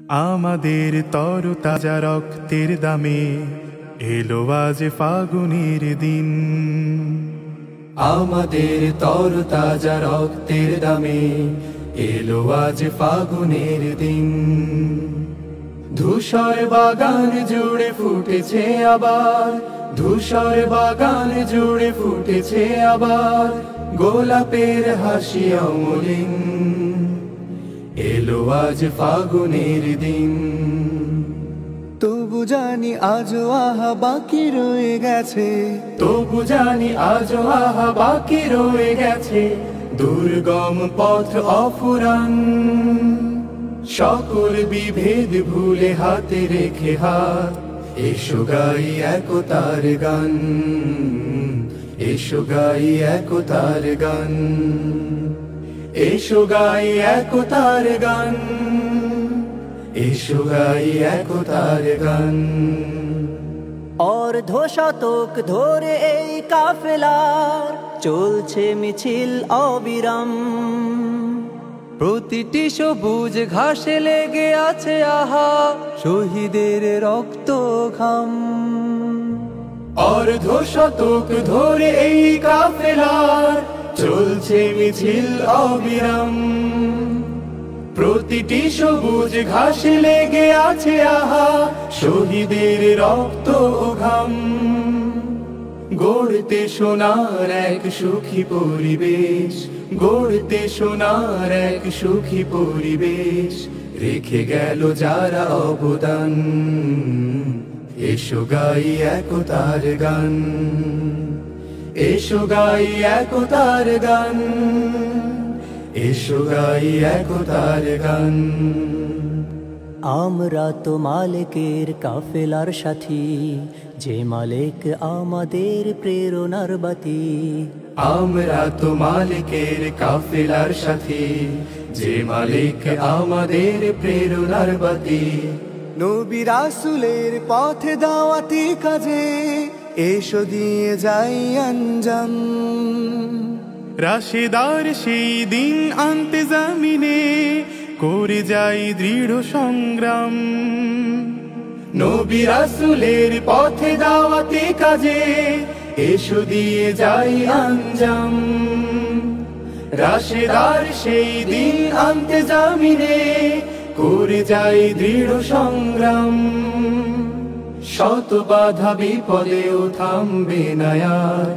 আমাদের তরতাজা রক্তের দামে এলো আজ ফাগুনের দিন। আমাদের তরতাজা রক্তের দামে এলো আজ ফাগুনের দিন। ধূসর বাগান জুড়ে ফুটেছে আবার, ধূসর বাগান জুড়ে ফুটেছে আবার গোলাপের হাসি অমলিন। এলো আজ ফাগুনের দিন। তবু জানি আজও আহা বাকি রয়ে গেছে, তবু জানি আজও আহা বাকি রয়ে গেছে দুর্গম পথ অফুরান। সকল বিভেদ ভুলে হাতে রেখে হাত, এসো গাই একতার গান, এসো গাই একতার গান, এসো গাই একতার গান, এসো গাই একতার গান। অর্ধ শতক ধরে এই কাফেলার চলছে মিছিল অবিরাম। প্রতিটি সবুজ ঘাসে লেগে আছে আহা শহীদের রক্ত ঘাম। অর্ধ শতক ধরে এই কাফেলার চলছে মিছিল অবিরাম। প্রতিটি সবুজ ঘাসে লেগে আছে আহা শহীদের রক্ত ও ঘাম। গড়তে সোনার এক সুখী পরিবেশ, গড়তে সোনার এক সুখী পরিবেশ রেখে গেল যারা অবদান। এসো গাই একতার গান, এসো গাই একতার গান, এসো গাই একতার গান। আমরা তো মালিকের কাফেলার সাথী, যে মালিক আমাদের প্রেরণার বাতি। আমরা তো মালিকের কাফেলার সাথী, যে মালিক আমাদের প্রেরণার বাতি। নবী রাসূলের পথে দাওয়াতি কাজে এসো দিয়ে যাই আঞ্জাম। রাশেদার সেই দিন আনতে জামিনে করে যাই দৃঢ় সংগ্রাম। নবী রাসূলের পথে দাওয়াতি কাজে এসো দিয়ে যাই আঞ্জাম। রাশেদার সেই দিন আনতে জামিনে করে যাই দৃঢ় সংগ্রাম। শত বাধা বিপদেও থামবে না আর।